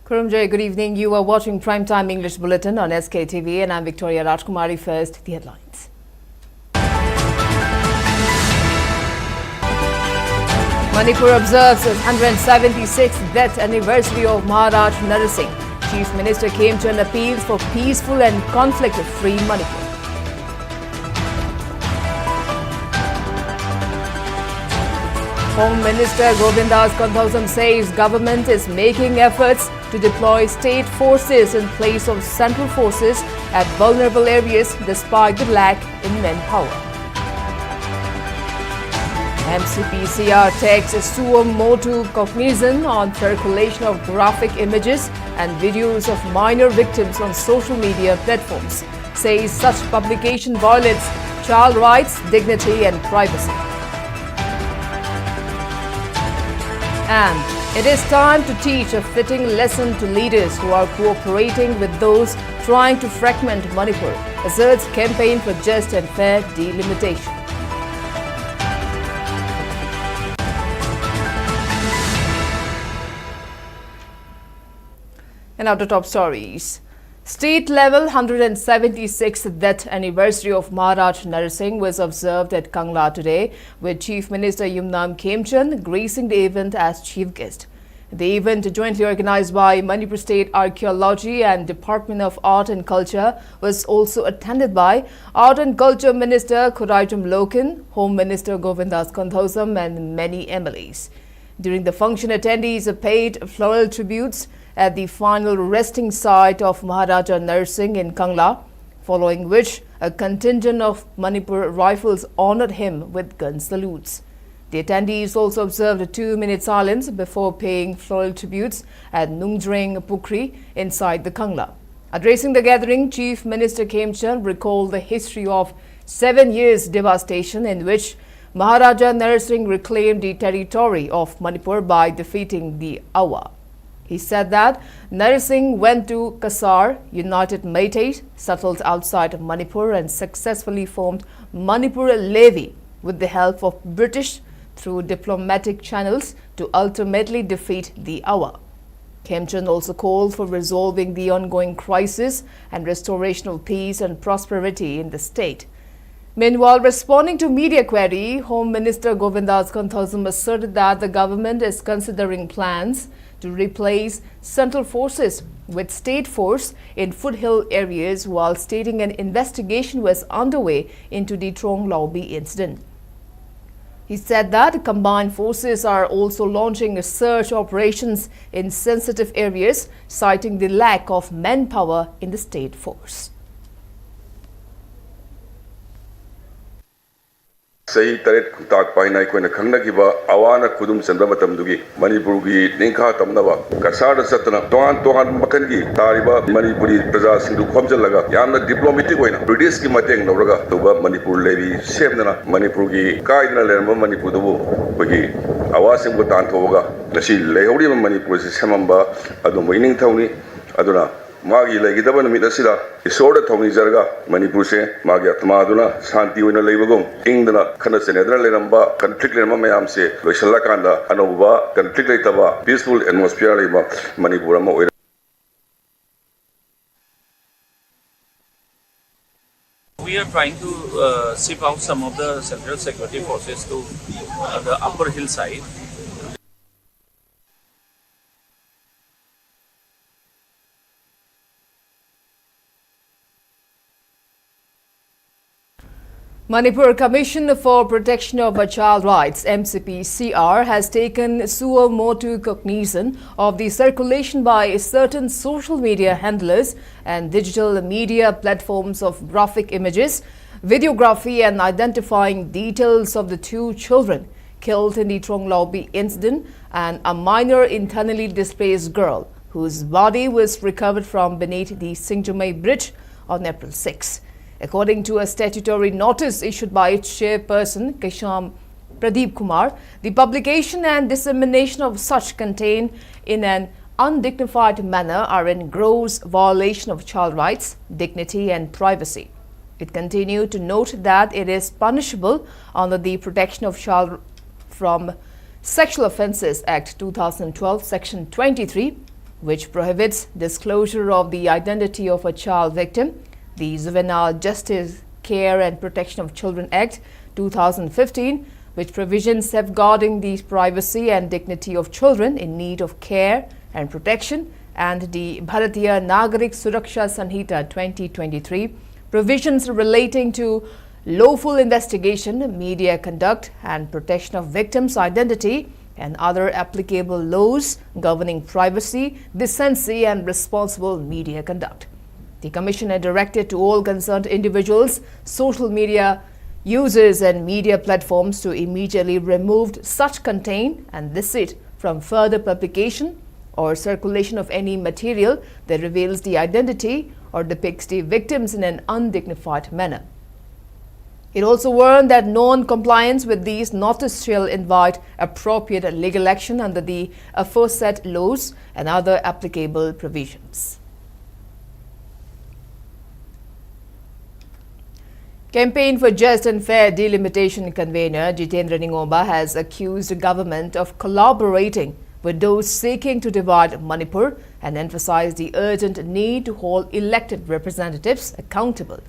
Kurumjay, good evening. You are watching Primetime English Bulletin on SKTV and I'm Victoria Rajkumari. First, the headlines. Manipur observes its 176th death anniversary of Maharaja Narasingh. Chief Minister came to an appeal for peaceful and conflict-free Manipur. Home Minister Govindas Kandhausam says government is making efforts to deploy state forces in place of central forces at vulnerable areas despite the lack in manpower. MCPCR takes suo motu cognizance on circulation of graphic images and videos of minor victims on social media platforms. Says such publication violates child rights, dignity and privacy. And it is time to teach a fitting lesson to leaders who are cooperating with those trying to fragment Manipur, asserts campaign for just and fair delimitation. And now to top stories. State-level 176th death anniversary of Maharaja Narasingh was observed at Kangla today, with Chief Minister Yumnam Khemchand gracing the event as chief guest. The event, jointly organized by Manipur State Archaeology and Department of Art and Culture, was also attended by Art and Culture Minister Khuraitum Loken, Home Minister Govindas Kandhausam and many MLAs. During the function, attendees paid floral tributes at the final resting site of Maharaja Narasingh in Kangla, following which a contingent of Manipur Rifles honored him with gun salutes. The attendees also observed a 2-minute silence before paying floral tributes at Nungdring Pukri inside the Kangla. Addressing the gathering, Chief Minister Khemchand recalled the history of 7 years devastation in which Maharaja Narasingh reclaimed the territory of Manipur by defeating the Awa. He said that Narasingh went to Kasar, united Meiteis, settled outside Manipur and successfully formed Manipur Levy with the help of British through diplomatic channels to ultimately defeat the Awa. Khemchand also called for resolving the ongoing crisis and restoration of peace and prosperity in the state. Meanwhile, responding to media query, Home Minister Govindas Kandhausam asserted that the government is considering plans to replace central forces with state force in foothill areas, while stating an investigation was underway into the Trong Lobby incident. He said that combined forces are also launching search operations in sensitive areas, citing the lack of manpower in the state force. Say Taret Kutak Paina Kona Kandakiba, Awana Kudum Sandamatam Dugi, Manipuri, Ninka Tamnava, Kasada Satana, Tohan Makangi, Tariba, Manipuri, Praza Sindu Komjalaga, Yana diplomatic way, British Matang Noraga, Tuba, Manipur Levy, Shemna, Manipuri, Kaidna Lerma, Manipudu, Bagi, Awasim Butantoga, Nashi, Leori Manipur, Samamba, Adum Winning Tony, Aduna. Magi lagi dapat namita sila isoda thongi jarga Manipur se magi atma aduna shanti wina leibagum ingdana khana senedra leramba conflict leramba mayam se loisalla kanda anuba conflict leitaba peaceful atmosphere leiba Manipur ma oira. We are trying to ship out some of the central security forces to the upper hillside. Manipur Commission for Protection of Child Rights (MCPCR) has taken suo motu cognizance of the circulation by certain social media handlers and digital media platforms of graphic images, videography and identifying details of the 2 children killed in the Trong Lobby incident and a minor internally displaced girl whose body was recovered from beneath the Singjumai Bridge on April 6. According to a statutory notice issued by its chairperson, Kesham Pradeep Kumar, the publication and dissemination of such content in an undignified manner are in gross violation of child rights, dignity and privacy. It continued to note that it is punishable under the Protection of Child from Sexual Offences Act 2012, Section 23, which prohibits disclosure of the identity of a child victim, the Juvenile Justice, Care and Protection of Children Act 2015, which provisions safeguarding the privacy and dignity of children in need of care and protection, and the Bharatiya Nagarik Suraksha Sanhita 2023, provisions relating to lawful investigation, media conduct and protection of victims' identity, and other applicable laws governing privacy, decency and responsible media conduct. The Commissioner directed to all concerned individuals, social media users and media platforms to immediately remove such content and visit from further publication or circulation of any material that reveals the identity or depicts the victims in an undignified manner. It also warned that non-compliance with these notices shall invite appropriate legal action under the aforesaid laws and other applicable provisions. Campaign for Just and Fair Delimitation convener Jitendra Ningomba has accused the government of collaborating with those seeking to divide Manipur and emphasized the urgent need to hold elected representatives accountable.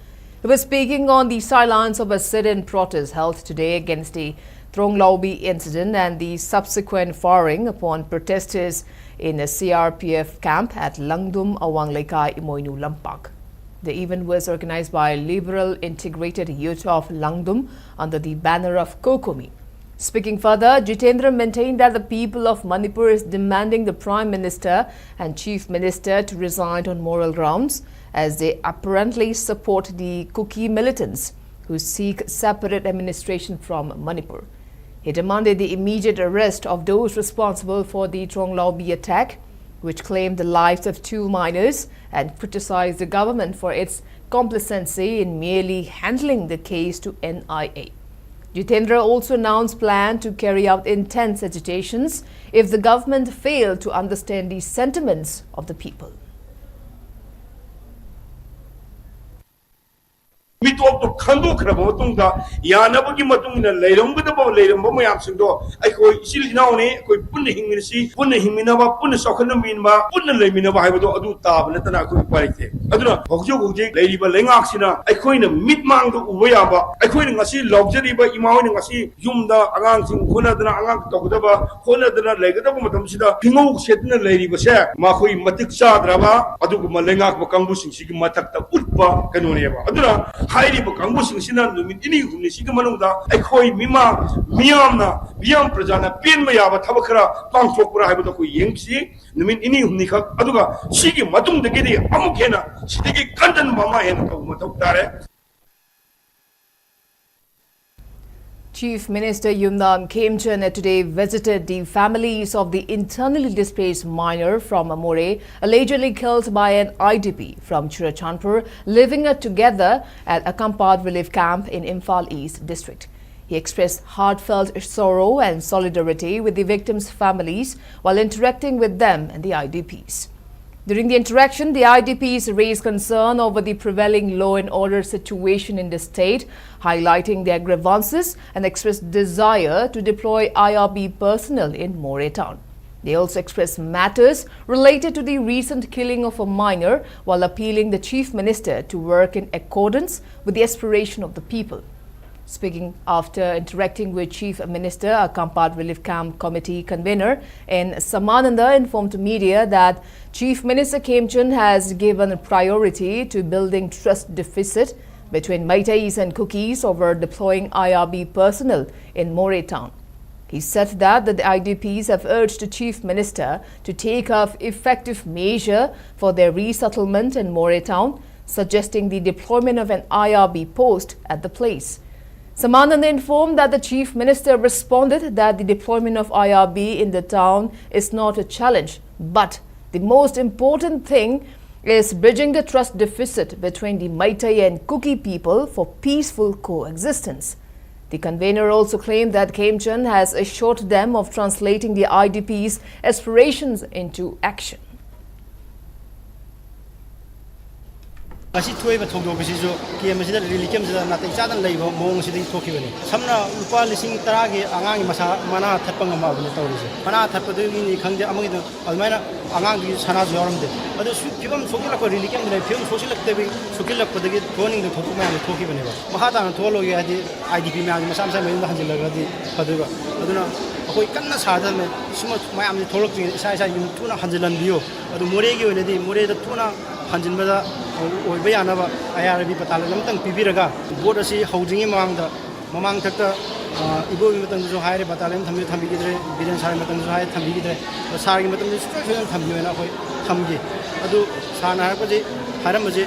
He was speaking on the silence of a sit-in protest held today against the Thronglaubi incident and the subsequent firing upon protesters in a CRPF camp at Langdum Awanglekai Imoinu Lampak. The event was organized by Liberal Integrated Youth of Langdum under the banner of Kokomi. Speaking further, Jitendra maintained that the people of Manipur is demanding the Prime Minister and Chief Minister to resign on moral grounds, as they apparently support the Kuki militants who seek separate administration from Manipur. He demanded the immediate arrest of those responsible for the Thronglaubi attack, which claimed the lives of 2 minors, and criticized the government for its complacency in merely handling the case to NIA. Jitendra also announced plan to carry out intense agitations if the government failed to understand the sentiments of the people. 미토도 칸도크라고 어떤가 야나버기 마뚱이나 레롱부터 레롱부 모양식도 아이고 실리나오니 거의 분내 힘미시 분내 힘미나바 분내 소크는 민바 분내 레미나바 하이버도 어두 따블레타나 그 파리테 아두나 걱정국지 레리바 랭악시나 아이코이는 밑망도 우야바 아이코이는 것이 럭저리바 이마오는 것이 줌다 아강신 코나드나 아강 또그다바 코나드나 레그다고 마담시다 빙옥 셋는 레리바세 마코이 마틱사드라바 아두고 말랭악 바강부싱 시기 마탁다 웃바 그노니야바 아두나 하이리브 강보싱 신한 놈이 이니 굽니 시그마노다 아이코이 미마 미암나 미암 프라자나 빈마야바 타바크라 방속부라 하이버도 그 옌시 놈이 이니 굽니카 아두가 시기 마뚱되게디 아무케나 시대기 간단 마마에나 또 마톡다래. Chief Minister Yumnam Khemchand today visited the families of the internally displaced minor from Amore, allegedly killed by an IDP from Churachandpur, living together at a Akampad relief camp in Imphal East District. He expressed heartfelt sorrow and solidarity with the victims' families while interacting with them and the IDPs. During the interaction, the IDPs raised concern over the prevailing law and order situation in the state, highlighting their grievances and expressed desire to deploy IRB personnel in More town. They also expressed matters related to the recent killing of a minor while appealing the Chief Minister to work in accordance with the aspiration of the people. Speaking after interacting with Chief Minister, Akampad Relief Camp Committee convener in Samananda informed media that Chief Minister Khemchand has given priority to building trust deficit between Meiteis and Kukis over deploying IRB personnel in More town. He said that the IDPs have urged the Chief Minister to take up effective measure for their resettlement in More town, suggesting the deployment of an IRB post at the place. Samananda informed that the Chief Minister responded that the deployment of IRB in the town is not a challenge, but the most important thing is bridging the trust deficit between the Meitei and Kuki people for peaceful coexistence. The convener also claimed that Khemchand has assured them of translating the IDP's aspirations into action. Asi thuai ba thongdo bisi jo kem sida rili kem sida na te chadan leibo mong sida thokhi bani samna lupa lising tara gi angang masa mana thapang ma bani tawri mana thapadu ni khangde amagi do almaina angang gi sana joram de adu phibam thokhi la ko rili kem de phim social lakte bi sukil lak padagi toning de thokku ma thokhi bani ba maha ta tholo gi adi idp ma gi masam sa me hanjil la di phaduba aduna akoi kanna sada me suma mayam ni tholok ji isa isa yum tuna hanjilan biyo adu more gi oine di more da tuna hanjin bada oiba yanaba IRB patala lamtang pibiraga board asi housing mamangda mamang thakta ibo matang jo haire patala thambi gidre biren sar matang jo haire thambi gidre sar gi matang structure thambi wena koi thamgi adu sana har paje haram je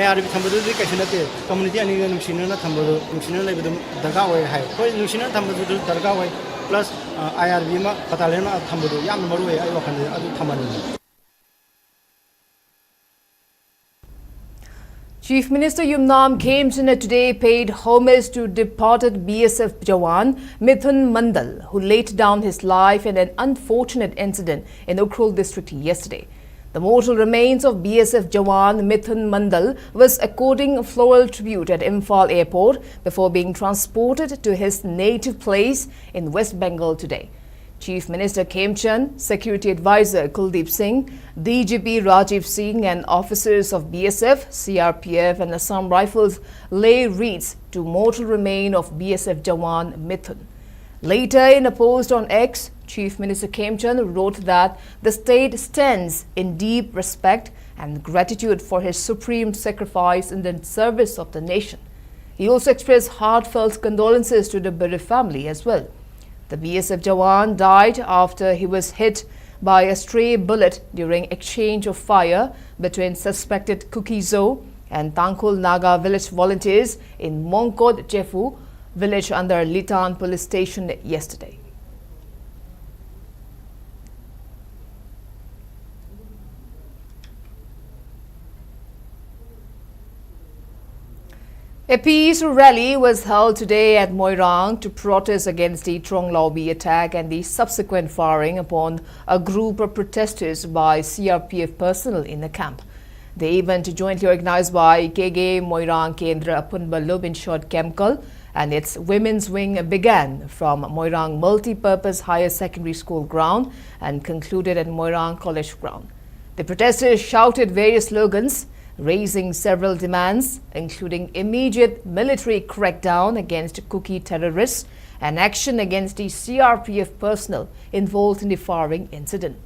IRB thambadu de kaishinate community ani nungsinana thambadu nungsinana lebedu darga oi hai koi nungsinana thambadu darga oi plus IRB ma patala ma thambadu yam maru ai wakhan adu thamani Chief Minister Yumnam Khemchand today paid homage to departed BSF jawan Mithun Mandal, who laid down his life in an unfortunate incident in Ukhrul district yesterday. The mortal remains of BSF jawan Mithun Mandal was according floral tribute at Imphal airport before being transported to his native place in West Bengal today. Chief Minister Khemchand, Security Advisor Kuldeep Singh, DGP Rajiv Singh and officers of BSF, CRPF and Assam Rifles lay wreaths to mortal remain of BSF jawan Mithun. Later, in a post on X, Chief Minister Khemchand wrote that the state stands in deep respect and gratitude for his supreme sacrifice in the service of the nation. He also expressed heartfelt condolences to the bereaved family as well. The BSF jawan died after he was hit by a stray bullet during exchange of fire between suspected Kukizo and Tangkhul Naga village volunteers in Mongkod Jefu village under Litan police station yesterday. A peace rally was held today at Moirang to protest against the Trong Lobby attack and the subsequent firing upon a group of protesters by CRPF personnel in the camp. The event, jointly organized by KG Moirang Kendra Apunba Lubin Short Chemical and its women's wing, began from Moirang Multi-Purpose Higher Secondary School ground and concluded at Moirang College ground. The protesters shouted various slogans, raising several demands, including immediate military crackdown against Kuki terrorists and action against the CRPF personnel involved in the firing incident.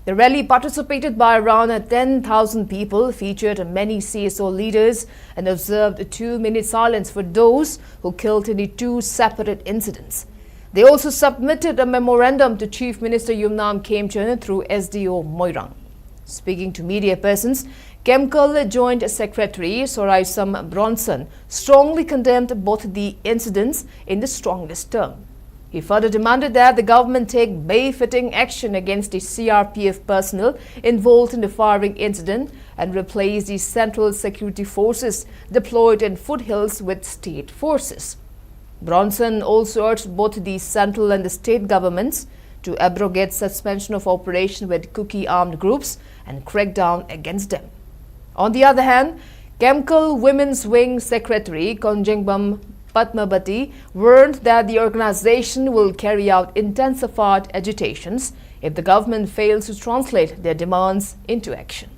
The rally, participated by around 10,000 people, featured many CSO leaders and observed a 2-minute silence for those who killed in the 2 separate incidents. They also submitted a memorandum to Chief Minister Yumnam Khemchand through SDO Moirang. Speaking to media persons, Chemical Joint Secretary Soraisam Bronson strongly condemned both the incidents in the strongest term. He further demanded that the government take befitting action against the CRPF personnel involved in the firing incident and replace the Central Security Forces deployed in foothills with state forces. Bronson also urged both the central and the state governments to abrogate suspension of operation with Kuki armed groups and crack down against them. On the other hand, Chemical Women's Wing Secretary Konjengbam Patmabati warned that the organization will carry out intensified agitations if the government fails to translate their demands into action.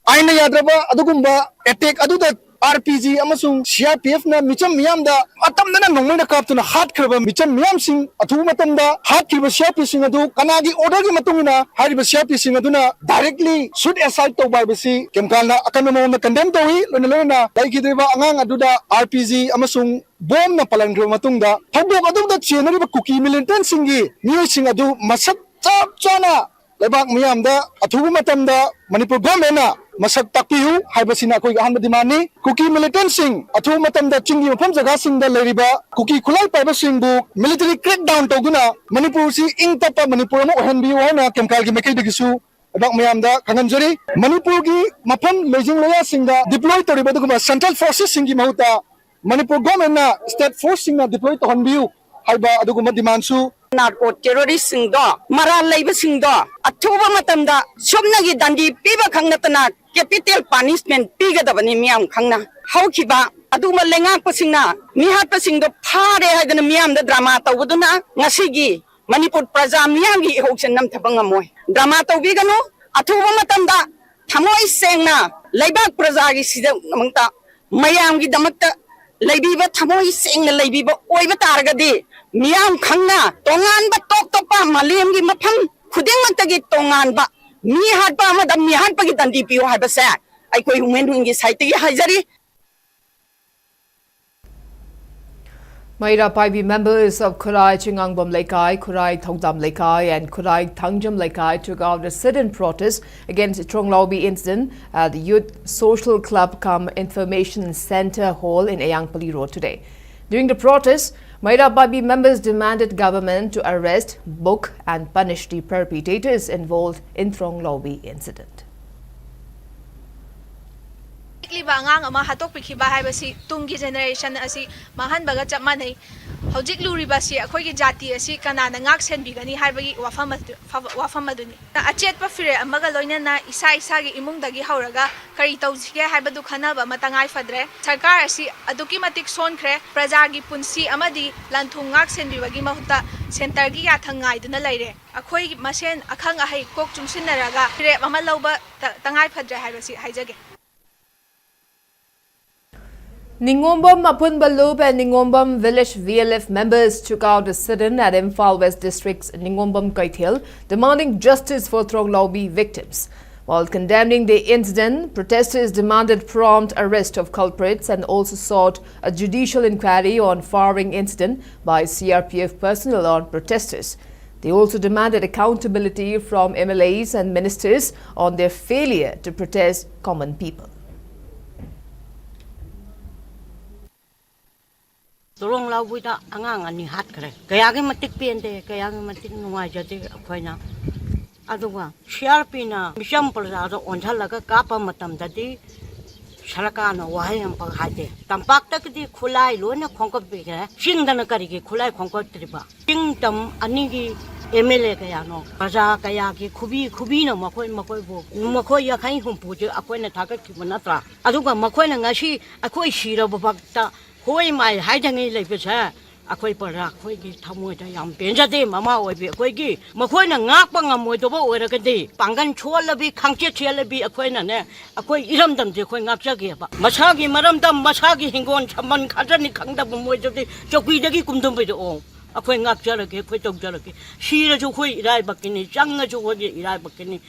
Aina yadraba adugumba attack aduda RPG amasung CRPF na micham miyam da atamna nongmai na kaptuna hat khirba micham miyam sing athu matam da hat khirba CRPF sing adu kanagi order gi matungina hariba CRPF sing aduna directly should aside to by basi kemkana akanmo na condemn towi lona daikidriba angang aduda RPG amasung bom na palangro matungda habok adum da chenari ba Kuki militant singi niyo sing adu masak chap chana lebak miyam da athu matam da Manipur government na masak takpihu haibasina koi gahan madimani Kuki militant sing athu matam da chingi mafam jaga sing da leriba Kuki khulai paiba sing bu military crackdown toguna Manipur si ing tapa Manipur mo ohen bi wana kemkal gi mekai digisu abak mayam da kanganjari Manipur gi mafam lejing loya sing da deploy toriba duguma central forces sing gi mahuta Manipur government na state force sing na deploy to hanbiu haiba aduguma demand su narco terrorist singdo mara labor singdo athuba matamda somnagi dandi piba khangnatana capital punishment piga dabani miam khangna haukiba aduma lenga pasingna mihat pasingdo phare hadana miam da drama tawduna ngasigi Manipur praja miam gi hoksen nam thabangamoy drama tawbigano athuba matamda thamoi sengna laibak praja gi sida mangta mayam gi damakta laibiba thamoi sengna laibiba oiba targadi miyam khangna tongan ba tok topa malem gi mafam khuding maktagi tongan ba mi hat ba ma dam mi hat pa gi dandi piyo ha ba sa ai koi human ring gi site gi hajari Maira Paibi members of Kurai Chingangbom Lekai, Kurai Thongdam Lekai and Kurai Thangjam Lekai took out a sit-in protest against Tronglaubi incident at the Youth Social Club cum Information Center Hall in Ayangpali Road today. During the protest, Maira Paibi members demanded government to arrest, book and punish the perpetrators involved in Tronglaubi incident. Angang ama hatok pikhiba haibasi tungi generation asi mahan baga chapmanai hojik luriba si akhoi jati asi kanana ngak senbigani haibagi wafam aduni achetpa fire amaga loinana isa isa gi imungdagi hauraga kari tawjige haibadu khanaba matangai fadre sarkar asi aduki matik sonkhre praja gi punsi amadi lanthung ngak senbibagi mahuta center gi yathangai duna laire akhoi masen akhang ahai kok chungsinaraga fire ama lauba tangai fadre haibasi haijage Ningombam Apunbalub and Ningombam village VLF members took out a sit-in at Imphal West District's Ningombam Kaithil, demanding justice for Tronglaubi victims. While condemning the incident, protesters demanded prompt arrest of culprits and also sought a judicial inquiry on firing incident by CRPF personnel on protesters. They also demanded accountability from MLAs and ministers on their failure to protect common people. Turong lau buita angang ani hat kare kaya ge matik piende kaya ge matik nuai jati khoina aduwa CRP na misham prasa do onthalaga kapa matam dadi sarkar na wahai am pa haite tampak tak di khulai lona khongkop be ge singdana kari ge khulai khongkop triba tingtam ani gi MLA kaya no praja kaya ki khubi no makoi bo makoi ya khai hum puje akoi na thagat ki manatra aduga makoi na ngasi akoi shira babakta Hoi mai hai jangi lai pesa akhoi para khoi gi thamoi da yam penjade mama oi be khoi gi makhoi na ngak pa ngamoi do bo ora ka di pangan chol labi khangche chel labi akhoi na ne akhoi iram dam je khoi ngak cha ge ba masa gi maram dam masa gi hingon chaman khaja ni khangda bo moi jodi chokui da gi kumdum be do akhoi ngak cha la ge khoi tok cha la ge shi ra ju khoi irai bakini chang na ju khoi irai bakini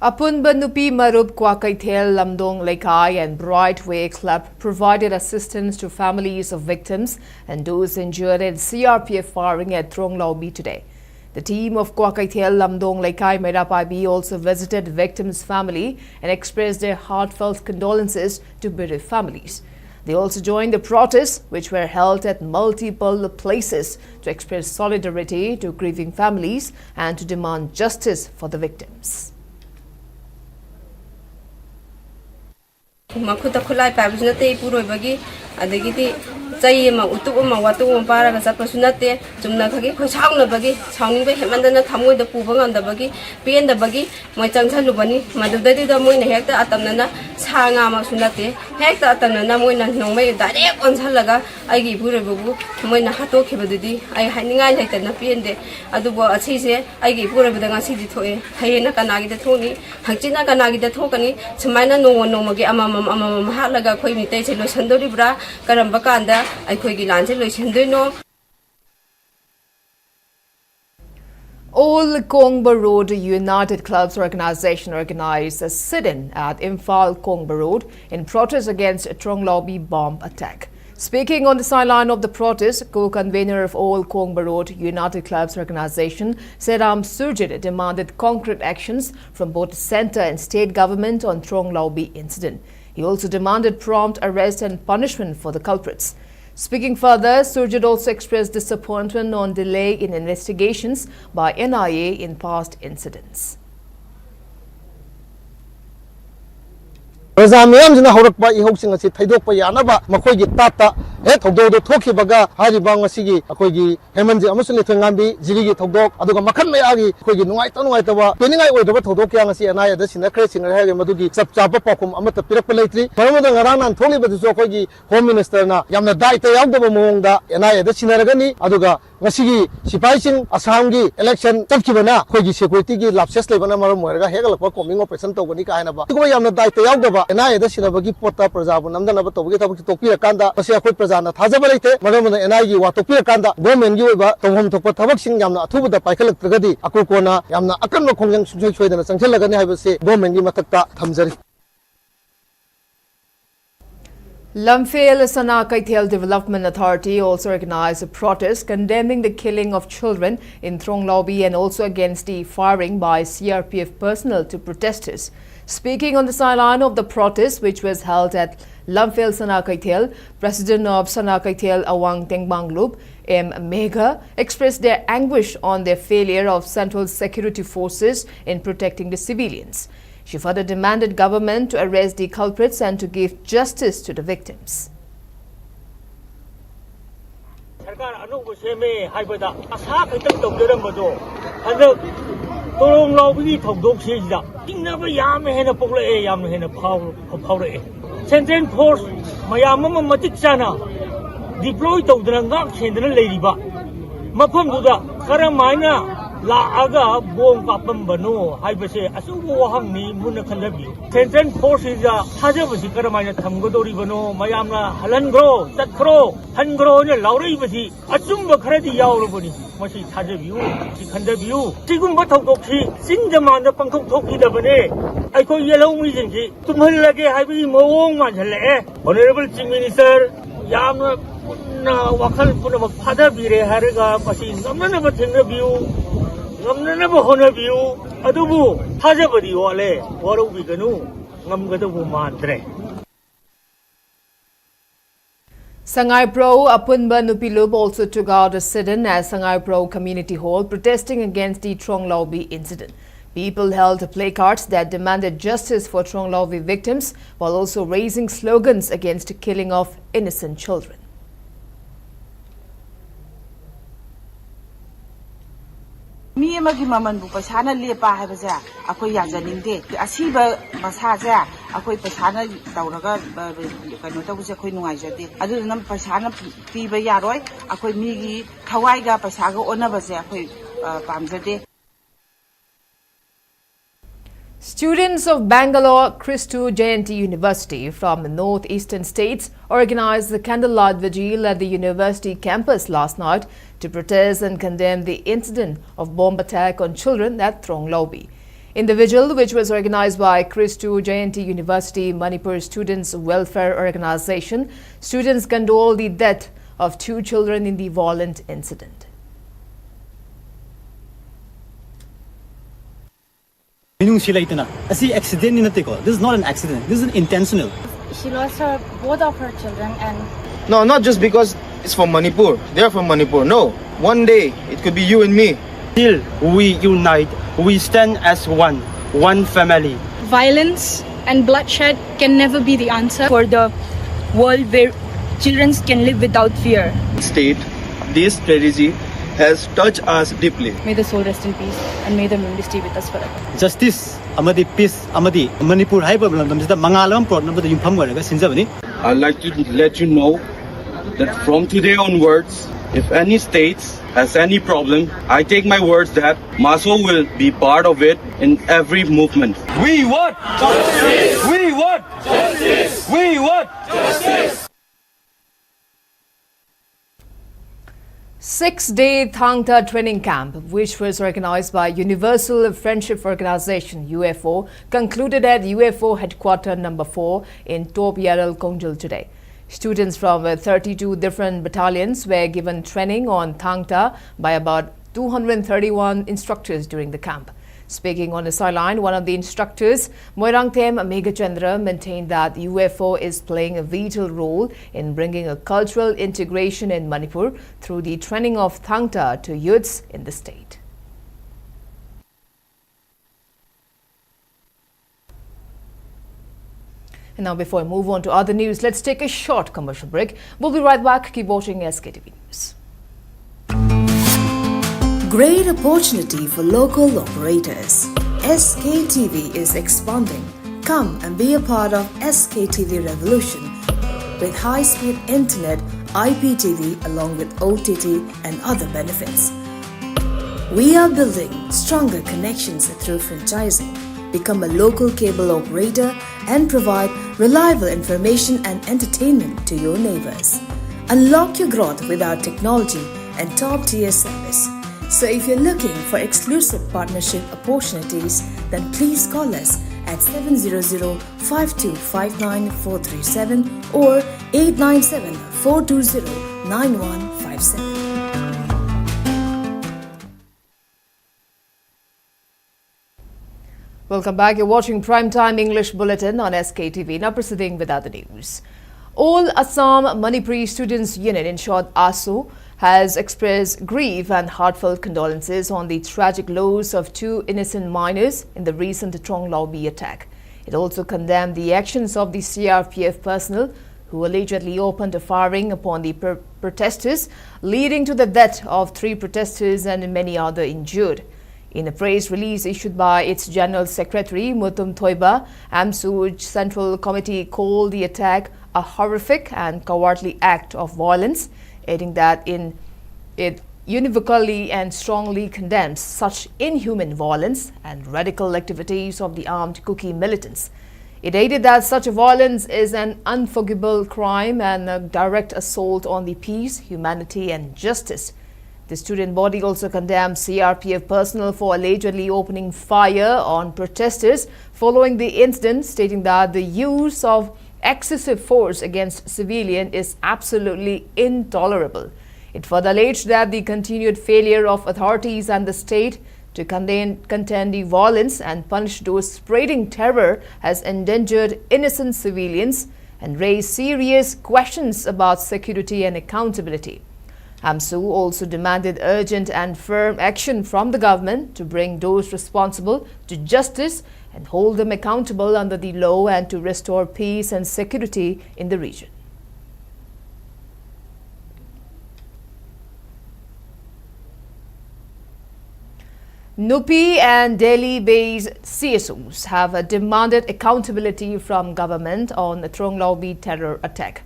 Apun Banupi Marub Kwakaithel Lamdong Lekai and Brightway Club provided assistance to families of victims and those injured in CRPF firing at Tronglaubi today. The team of Kwakaithel Lamdong Lekai Merapaibi also visited victims' family and expressed their heartfelt condolences to bereaved families. They also joined the protests, which were held at multiple places, to express solidarity to grieving families and to demand justice for the victims. Makuta khulai pabjuna te puroi bagi adagiti chai ma utup ma watu ma para ga sap sunate chumna khagi khosaung na bagi saungning ba hemandana thamoi da puba ngam da bagi pen da bagi moi changsalu bani madudadi da moi na hekta atamna na sanga ma sunate hekta atamna na moi na nongmai direct on salaga aigi puroi bubu moi na hato khibadudi ai haningai laita na pen de adubo achi se aigi puroi bada ngasi di thoe hayena kanagi da thoni hangchina kanagi da thokani sumaina nongo nongmagi amam halaga khoi mi te chelo sandori bra karamba kanda All Kongba Road United Clubs Organization organized a sit-in at Imphal Kongba Road in protest against a Tronglaubi bomb attack. Speaking on the sideline of the protest, co-convener of All Kongba Road United Clubs Organization, Seram Surjit, demanded concrete actions from both centre and state government on Tronglaubi incident. He also demanded prompt arrest and punishment for the culprits. Speaking further, Surjit also expressed disappointment on delay in investigations by NIA in past incidents. Razamiyam jina horak pa ihok singa si thaidok pa yana ba makoi gi tata he thogdo thokhibaga hariba ngasigi akoigi hemanji amasun lethangambi jirigi thogdok aduga makhan mayagi akoigi nungai tawa peningai oidaba thogdok kya ngasi anaya da sinakre sinare madugi chapchapa pakum amata pirakpa leitri maramada ngarang nan tholiba du akoigi home minister na yamna daita yawdaba mongda anaya da sinaragani aduga ngasigi sipaising asamgi election chapkibana akoigi security gi lapses lebana maram moiraga hegalakwa combing operation tawgani ka hainaba tugo yamna daita yawdaba anaya da sinabagi pota prajabu namdana tawgi tabaki tokpira kanda pasi akoi prajana thajaba leite maramada anaya wa tokpira kanda government gi oiba tomhom thokpa thabak sing yamna athubada paikhalaktragadi akukona yamna akanma khongjang sungsoi soidana changchalagani haibase government gi mathakta thamjari. Lamphel Sana Kaithel Development Authority also organized a protest condemning the killing of children in Thronglaubi and also against the firing by CRPF personnel to protesters. Speaking on the sideline of the protest, which was held at Lamphel Sana Kaithel, President of Sana Kaithel Awang Tengbanglup, M. Megha, expressed their anguish on their failure of central security forces in protecting the civilians. She further demanded government to arrest the culprits and to give justice to the victims. La bong kapam bano haibase asubu wahang ni muna khandabi central forces ja thajabasi karamai thamgodori bano mayamna halangro tatkro hangro ne laurei basi asumba kharadi yaurobani masi thajabiu si khandabiu sigumba thokdokhi singjamanda pangthok thokidabane aiko yellow mi jingi tumhallage haibi mawong manjale honorable chief minister yamna na wakal puna phada bire haraga masi namna na thengabiu Namnanabu Honabu, Adubu, Tajabadi Wale, Warubiganu, Namgadabu Mandre. Sangai Pro Apunba Nupilub also took out a sit-in at Sangai Pro Community Hall protesting against the Thronglaubi incident. People held placards that demanded justice for Thronglaubi victims while also raising slogans against the killing of innocent children. Mi amagi maman bu pasana lepa haibaja akoi yajaningde asiba masaja akoi pasana tauraga kano tabuse akoi nuaijade adu nam pasana piba yaroi akoi migi thawaiga pasaga onabaje akoi pamjade. Students of Bangalore Christu Jayanti University from the northeastern states organized the candlelight vigil at the university campus last night to protest and condemn the incident of bomb attack on children at Thronglaubi. In the vigil, which was organized by Christu Jayanti University Manipur Students Welfare Organization, students condoled the death of 2 children in the violent incident. This is not an accident. This is intentional. She lost both of her children and... No, not just because it's from Manipur. They're from Manipur. No. One day, it could be you and me. Till we unite, we stand as one family. Violence and bloodshed can never be the answer for the world where children can live without fear. State, this strategy has touched us deeply. May the soul rest in peace and may the memory stay with us forever. Justice, amadi peace, amadi Manipur haiba lamdamsida mangalam problem yumpham waraga sinjabani. I'd like to let you know that from today onwards, if any states has any problem, I take my words that Maso will be part of it in every movement. We want justice! We want justice! We want justice! 6-day Thangta training camp, which was organized by Universal Friendship Organization UFO, concluded at UFO Headquarters No. 4 in Top Yaral, Kongjal today. Students from 32 different battalions were given training on Thangta by about 231 instructors during the camp. Speaking on the sideline, one of the instructors, Moirangthem Megachandra, maintained that UFO is playing a vital role in bringing a cultural integration in Manipur through the training of Thangta to youths in the state. And now before we move on to other news, let's take a short commercial break. We'll be right back. Keep watching SKTV News. Great opportunity for local operators. SKTV is expanding. Come and be a part of SKTV revolution with high-speed internet, IPTV along with OTT and other benefits. We are building stronger connections through franchising. Become a local cable operator and provide reliable information and entertainment to your neighbors. Unlock your growth with our technology and top-tier service. So if you're looking for exclusive partnership opportunities, then please call us at 700-5259-437 or 897-420-9157. Welcome back. You're watching Primetime English Bulletin on SKTV. Now proceeding with other news. All Assam Manipuri Students Union, in short ASU, has expressed grief and heartfelt condolences on the tragic loss of 2 innocent minors in the recent Tronglaubi attack. It also condemned the actions of the CRPF personnel who allegedly opened a firing upon the protesters, leading to the death of 3 protesters and many others injured. In a press release issued by its General Secretary, Mutum Thoiba, AMSU's Central Committee called the attack a horrific and cowardly act of violence, adding that it unequivocally and strongly condemns such inhuman violence and radical activities of the armed Kuki militants. It added that such violence is an unforgivable crime and a direct assault on the peace, humanity and justice. The student body also condemned CRPF personnel for allegedly opening fire on protesters following the incident, stating that the use of excessive force against civilians is absolutely intolerable. It further alleged that the continued failure of authorities and the state to contain the violence and punish those spreading terror has endangered innocent civilians and raised serious questions about security and accountability. AMSU also demanded urgent and firm action from the government to bring those responsible to justice and hold them accountable under the law and to restore peace and security in the region. NUPI and Delhi-based CSOs have demanded accountability from government on the Tronglaubi terror attack.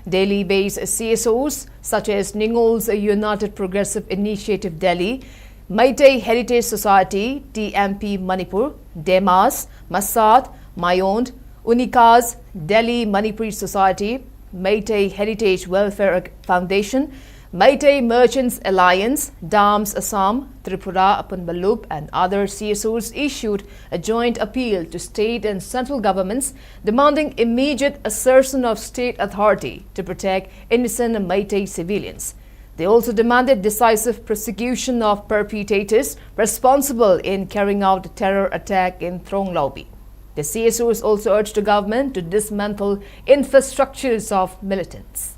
Delhi-based CSOs such as Ningol's United Progressive Initiative Delhi, Meitei Heritage Society, TMP Manipur, Demas, Masad, Mayond, Unika's Delhi Manipuri Society, Meitei Heritage Welfare Foundation, Meitei Merchants Alliance, Dams Assam, Tripura, Apanbalup and other CSOs issued a joint appeal to state and central governments demanding immediate assertion of state authority to protect innocent Meitei civilians. They also demanded decisive prosecution of perpetrators responsible in carrying out the terror attack in Tronglaubi. The CSOs also urged the government to dismantle infrastructures of militants.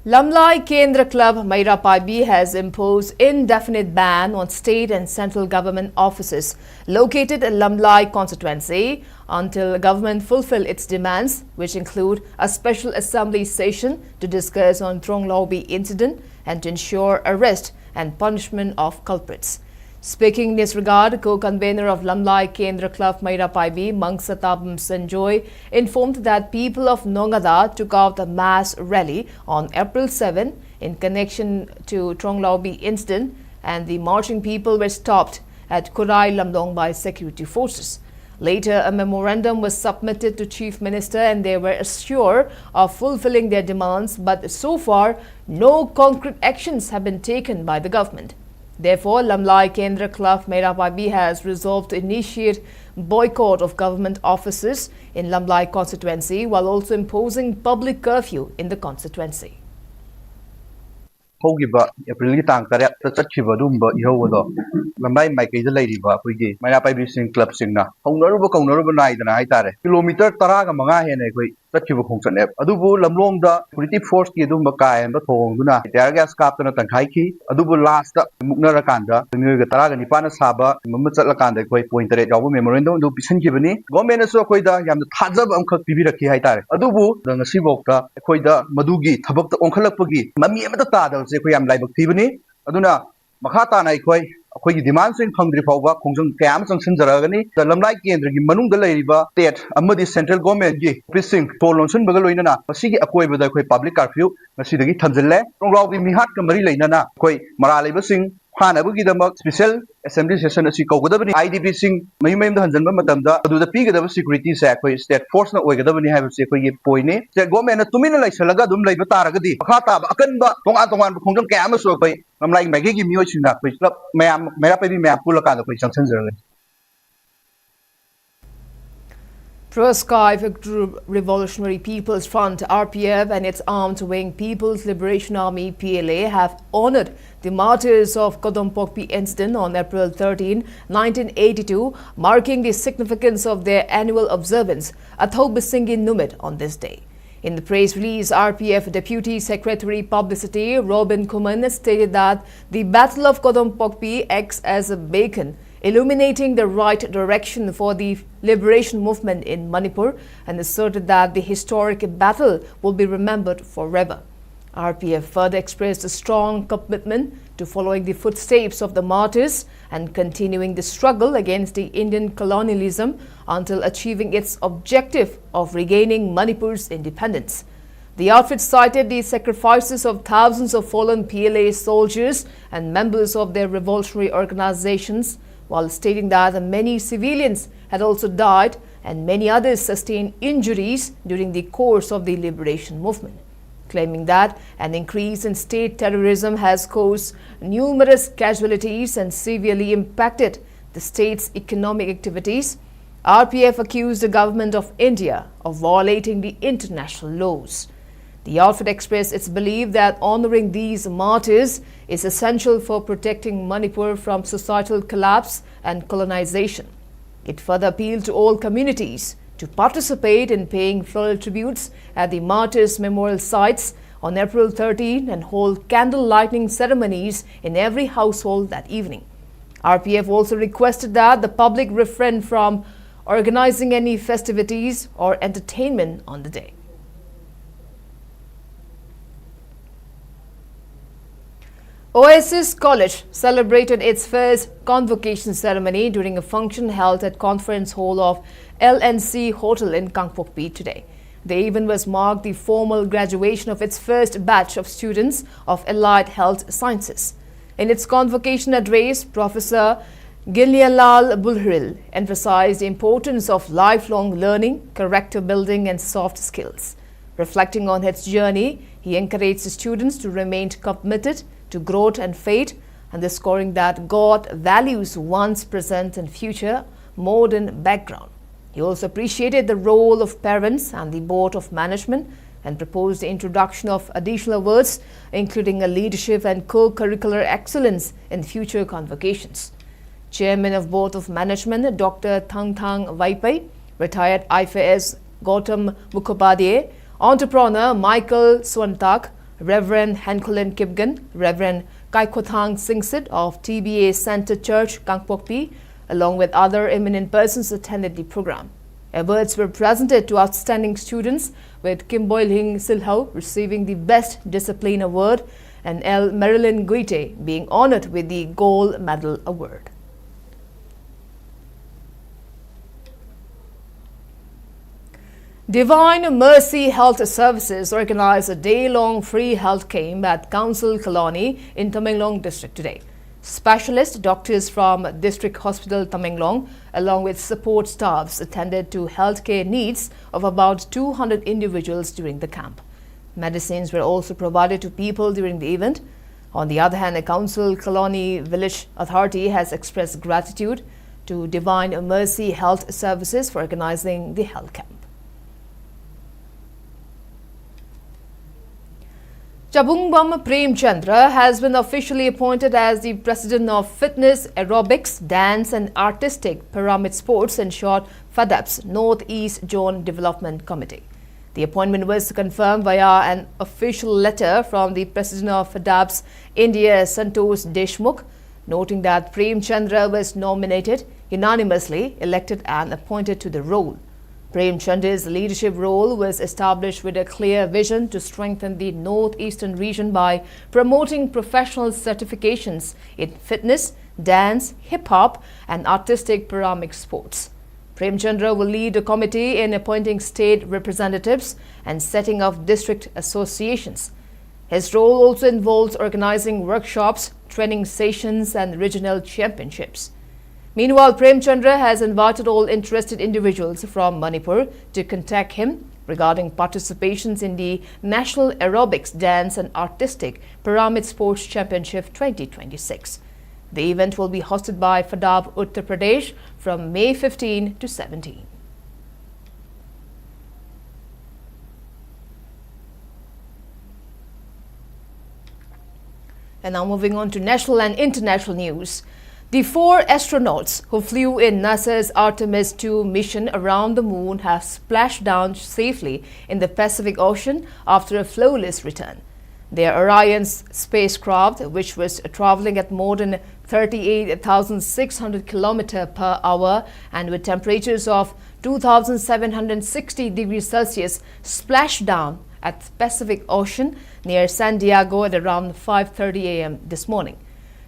Lamlai Kendra Club Maharaja has imposed indefinite ban on state and central government offices located in Lamlai constituency until government fulfill its demands, which include a special assembly session to discuss on Tronglaubi incident and to ensure arrest and punishment of culprits. Speaking in this regard, co-convener of Lamlai Kendra Club Maharaja Mangsatabam Sanjoy informed that people of Nongada took out a mass rally on April 7 in connection to Tronglaubi incident, and the marching people were stopped at Kurai Lamdong by security forces. Later, a memorandum was submitted to Chief Minister and they were assured of fulfilling their demands, but so far, no concrete actions have been taken by the government. Therefore, Lamlai Kendra Club Maharaja has resolved to initiate boycott of government offices in Lamlai constituency while also imposing public curfew in the constituency. April tang taret tatchiba dumba ihodo lamai maikayda leiriba Maharaja Singh Club Singna hongnaruba kaungnaruba naidana haitare kilometer 10 ga manga hene koi ꯆꯠꯈꯤꯕ ꯈꯣꯡꯆꯠꯅꯦꯕ ꯑꯗꯨꯕꯨ ꯂꯝꯂꯣꯡꯗ security ꯐꯣꯔꯁꯀꯤ ꯑꯗꯨꯝꯕ ꯀꯥ ꯍꯦꯟꯕ ꯊꯧꯑꯣꯡꯗꯨꯅ tier gas ꯀꯥꯞꯇꯅ ꯇꯪꯈꯥꯏꯈꯤ ꯑꯗꯨꯕꯨ last ꯃꯨꯛꯅꯔꯀꯥꯟꯗ ꯃꯤꯑꯣꯏ 19 ꯁꯥꯕ ꯑꯃ ꯆꯠꯂꯀꯥꯟꯗ ꯑꯩꯈꯣꯏ point 8 ꯌꯥꯎꯕ ꯃꯦꯃꯣꯔꯦꯟꯗꯝ ꯑꯗꯨ ꯄꯤꯁꯤꯟꯈꯤꯕꯅꯤ ꯒꯣꯔꯃꯦꯟꯅꯁꯨ ꯑꯩꯈꯣꯏꯗ ꯌꯥꯝꯅ ꯊꯥꯖꯕ ꯑꯃꯈꯛ ꯄꯤꯕꯤꯔꯛꯈꯤ ꯍꯥꯏꯇꯥꯔꯦ ꯑꯗꯨꯕꯨ ꯉꯁꯤꯐꯥꯎꯗ ꯑꯩꯈꯣꯏꯗ ꯃꯗꯨꯒꯤ ꯊꯕꯛꯇ ꯑꯣꯟꯈꯠꯂꯛꯄꯒꯤ ꯃꯃꯤ ꯑꯃꯠꯇ ꯇꯥꯗꯕꯁꯦ ꯑꯩꯈꯣꯏ ꯌꯥꯝ ꯂꯥꯏꯕꯛ ꯊꯤꯕꯅꯤ ꯑꯗꯨꯅ ꯃꯈꯥ ꯇꯥꯅ ꯑꯩꯈꯣꯏꯒꯤ ꯗꯤꯃꯥꯟꯁꯤꯡ ꯐꯪꯗ꯭ꯔꯤ ꯐꯥꯎꯕ ꯈꯣꯡꯖꯪ ꯀꯌꯥ ꯑꯃ ꯆꯪꯁꯤꯟꯖꯔꯒꯅꯤ ꯂꯝꯂꯥꯏ ꯀꯦꯟꯗ꯭ꯔꯒꯤ ꯃꯅꯨꯡꯗ ꯂꯩꯔꯤꯕ ꯁ꯭ꯇꯦꯠ ꯑꯃꯗꯤ ꯁꯦꯟꯇ꯭ꯔꯦꯜ ꯒꯣꯔꯃꯦꯟꯠꯀꯤ ꯑꯣꯐꯤꯁꯁꯤꯡ ꯊꯣꯡ ꯂꯣꯟꯁꯤꯟꯕꯒ ꯂꯣꯏꯅꯅ ꯃꯁꯤꯒꯤ ꯑꯀꯣꯏꯕꯗ ꯑꯩꯈꯣꯏ ꯄꯕ꯭ꯂꯤꯛ ꯀꯔꯐ꯭ꯌꯨ ꯉꯁꯤꯗꯒꯤ ꯊꯝꯖꯤꯜꯂꯦ ꯈꯣꯡꯒ꯭ꯔꯥꯎꯒꯤ ꯃꯤꯍꯥꯠꯀ ꯃꯔꯤ ꯂꯩꯅꯅ ꯑꯩꯈꯣꯏ ꯃꯔꯥ ꯂꯩꯕꯁꯤꯡ ꯐꯥꯅꯕꯒꯤꯗꯃꯛ ꯁ꯭ꯄꯦꯁꯤꯌꯦꯜ ꯑꯦꯁꯦꯝꯕ꯭ꯂꯤ ꯁꯦꯁꯟ ꯑꯁꯤ ꯀꯧꯒꯗꯕꯅꯤ IDPꯁꯤꯡ ꯃꯌꯨꯝ ꯃꯌꯨꯝꯗ ꯍꯟꯖꯤꯟꯕ ꯃꯇꯝꯗ ꯑꯗꯨꯗ ꯄꯤꯒꯗꯕ ꯁꯦꯀ꯭ꯌꯨꯔꯤꯇꯤꯁꯦ ꯑꯩꯈꯣꯏ ꯁ꯭ꯇꯦꯠ ꯐꯣꯔꯁꯅ ꯑꯣꯏꯒꯗꯕꯅꯤ ꯍꯥꯏꯕꯁꯤ ꯑꯩꯈꯣꯏꯒꯤ ꯄꯣꯏꯟꯠꯅꯤ ꯁ꯭ꯇꯦꯠ ꯒꯣꯔꯃꯦꯟꯠꯅ ꯇꯨꯃꯤꯟꯅ ꯂꯩꯁꯜꯂꯒ ꯑꯗꯨꯝ ꯂꯩꯕ ꯇꯥꯔꯒꯗꯤ ꯃꯈꯥ ꯇꯥꯕ ꯑꯀꯟꯕ ꯇꯣꯉꯥꯟꯕ ꯈꯣꯡꯖꯪ ꯀꯌా ꯑꯃꯁꯨ ꯑꯩꯈꯣꯏ ꯂꯝꯂꯥꯏ ꯃꯥꯏꯀꯩꯒꯤ ꯃꯤꯑꯣꯏꯁꯤꯡꯅ ꯑꯩꯈꯣꯏ ꯄꯨꯂꯞ ꯃꯌꯥꯝ ꯃꯩꯔꯥ ꯄꯥꯏꯕꯤ ꯃꯌꯥꯝ ꯄꯨꯜꯂꯀꯥꯟꯗ ꯑꯩꯈꯣꯏ ꯆꯪꯁꯤꯟꯖꯔꯒꯅꯤ Pro-Sky Revolutionary People's Front RPF and its armed wing People's Liberation Army PLA have honored the martyrs of Kodompokpi incident on April 13, 1982, marking the significance of their annual observance, Athobisingi Numit, on this day. In the press release, RPF Deputy Secretary Publicity Robin Kuman stated that the Battle of Kodompokpi acts as a beacon illuminating the right direction for the liberation movement in Manipur and asserted that the historic battle will be remembered forever. RPF further expressed a strong commitment to following the footsteps of the martyrs and continuing the struggle against the Indian colonialism until achieving its objective of regaining Manipur's independence. The outfit cited the sacrifices of thousands of fallen PLA soldiers and members of their revolutionary organizations, while stating that many civilians had also died and many others sustained injuries during the course of the liberation movement. Claiming that an increase in state terrorism has caused numerous casualties and severely impacted the state's economic activities, RPF accused the government of India of violating the international laws. The outfit expressed its belief that honoring these martyrs is essential for protecting Manipur from societal collapse and colonization. It further appealed to all communities to participate in paying funeral tributes at the martyrs' memorial sites on April 13 and hold candle lighting ceremonies in every household that evening. RPF also requested that the public refrain from organizing any festivities or entertainment on the day. Oasis College celebrated its first convocation ceremony during a function held at Conference Hall of LNC Hotel in Kangpokpi today. The event was marked the formal graduation of its first batch of students of Allied Health Sciences. In its convocation address, Professor Gillialal Bulhril emphasized the importance of lifelong learning, character building and soft skills. Reflecting on its journey, he encouraged the students to remain committed to growth and faith, underscoring that God values one's present and future more than background. He also appreciated the role of parents and the board of management and proposed the introduction of additional words, including a leadership and co-curricular excellence in future convocations. Chairman of Board of Management, Dr. Thang Vaipai, retired IFAS Gautam Mukhopadhyay, entrepreneur Michael Swantak, Reverend Hankulin Kipgan, Reverend Kaikothang Singsit of TBA Center Church, Kangpokpi, along with other eminent persons attended the program. Awards were presented to outstanding students, with Kim Boyling Silhau receiving the Best Discipline Award and L. Marilyn Guite being honored with the Gold Medal Award. Divine Mercy Health Services organized a day-long free health camp at Council Colony in Tamenglong district today. Specialist doctors from District Hospital Tamenglong, along with support staffs, attended to healthcare needs of about 200 individuals during the camp. Medicines were also provided to people during the event. On the other hand, the Council Colony Village Authority has expressed gratitude to Divine Mercy Health Services for organizing the health camp. Chabungbam Prem Chandra has been officially appointed as the President of Fitness, Aerobics, Dance and Artistic Pyramid Sports, in short FADAP's North East Zone Development Committee. The appointment was confirmed via an official letter from the President of FADAB's India, Santosh Deshmukh, noting that Prem Chandra was nominated, unanimously elected and appointed to the role. Prem Chandra's leadership role was established with a clear vision to strengthen the northeastern region by promoting professional certifications in fitness, dance, hip-hop and artistic paramedic sports. Prem Chandra will lead a committee in appointing state representatives and setting up district associations. His role also involves organizing workshops, training sessions and regional championships. Meanwhile, Prem Chandra has invited all interested individuals from Manipur to contact him regarding participations in the National Aerobics, Dance and Artistic Pyramid Sports Championship 2026. The event will be hosted by FADAB Uttar Pradesh from May 15 to 17. And now moving on to national and international news. The 4 astronauts who flew in NASA's Artemis 2 mission around the moon have splashed down safely in the Pacific Ocean after a flawless return. Their Orion spacecraft, which was traveling at more than 38,600 km/h and with temperatures of 2,760 degrees Celsius, splashed down at the Pacific Ocean near San Diego at around 5:30 a.m. this morning.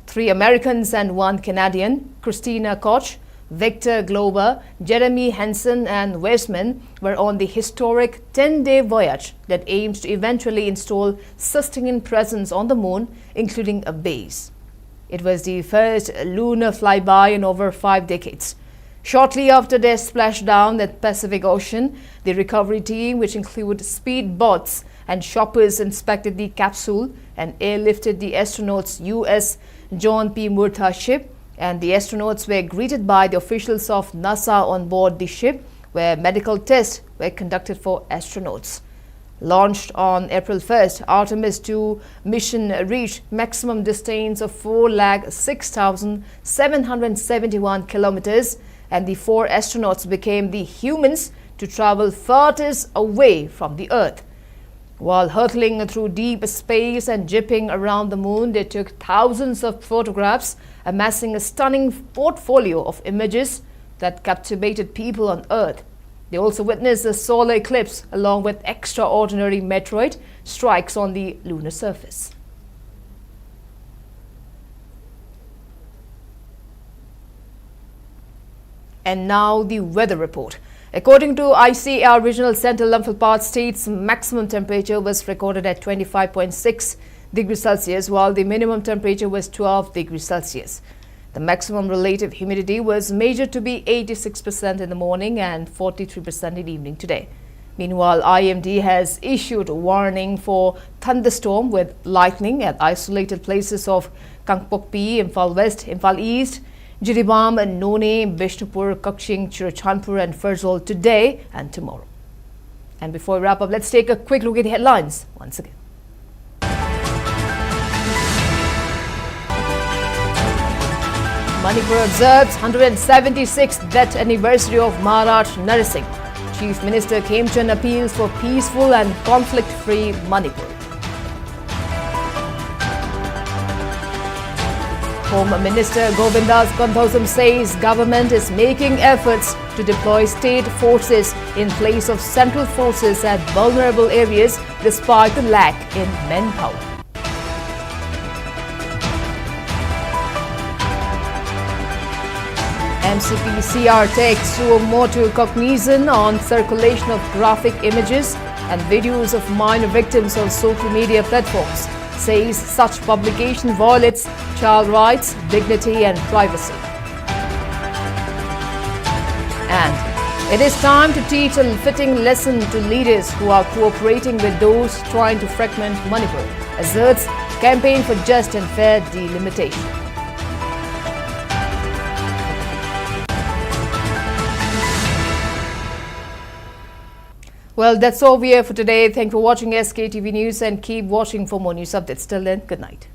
3 Americans and 1 Canadian, Christina Koch, Victor Glover, Jeremy Hansen and Weissman, were on the historic 10-day voyage that aims to eventually install sustained presence on the moon, including a base. It was the first lunar flyby in over 5 decades. Shortly after their splashdown at Pacific Ocean, the recovery team, which included speedboats and choppers, inspected the capsule and airlifted the astronauts' U.S. John P. Murtha ship, and the astronauts were greeted by the officials of NASA on board the ship, where medical tests were conducted for astronauts. Launched on April 1st, Artemis 2 mission reached maximum distance of 406,771 kilometers, and the 4 astronauts became the humans to travel farthest away from the Earth. While hurtling through deep space and jipping around the moon, they took thousands of photographs, amassing a stunning portfolio of images that captivated people on Earth. They also witnessed a solar eclipse along with extraordinary meteorite strikes on the lunar surface. And now the weather report. According to ICAR Regional Center, Imphal State's maximum temperature was recorded at 25.6 degrees Celsius, while the minimum temperature was 12 degrees Celsius. The maximum relative humidity was measured to be 86% in the morning and 43% in the evening today. Meanwhile, IMD has issued a warning for thunderstorm with lightning at isolated places of Kangpokpi, Imphal West, Imphal East, Jiribam, None, Bishnupur, Kakching, Churachandpur and Ferjol today and tomorrow. And before we wrap up, let's take a quick look at the headlines once again. Manipur observes 176th death anniversary of Maharaja Narasingh. Chief Minister Khemchand appeals for peaceful and conflict-free Manipur. Home Minister Govindas Kandhosam says government is making efforts to deploy state forces in place of central forces at vulnerable areas despite the lack in manpower. MCPCR takes suo cognizance on circulation of graphic images and videos of minor victims on social media platforms. Says such publication violates child rights, dignity and privacy. And it is time to teach a fitting lesson to leaders who are cooperating with those trying to fragment Manipur, asserts Campaign for Just and Fair Delimitation. Well, that's all we have for today. Thank you for watching SKTV News and keep watching for more news updates. Till then, good night.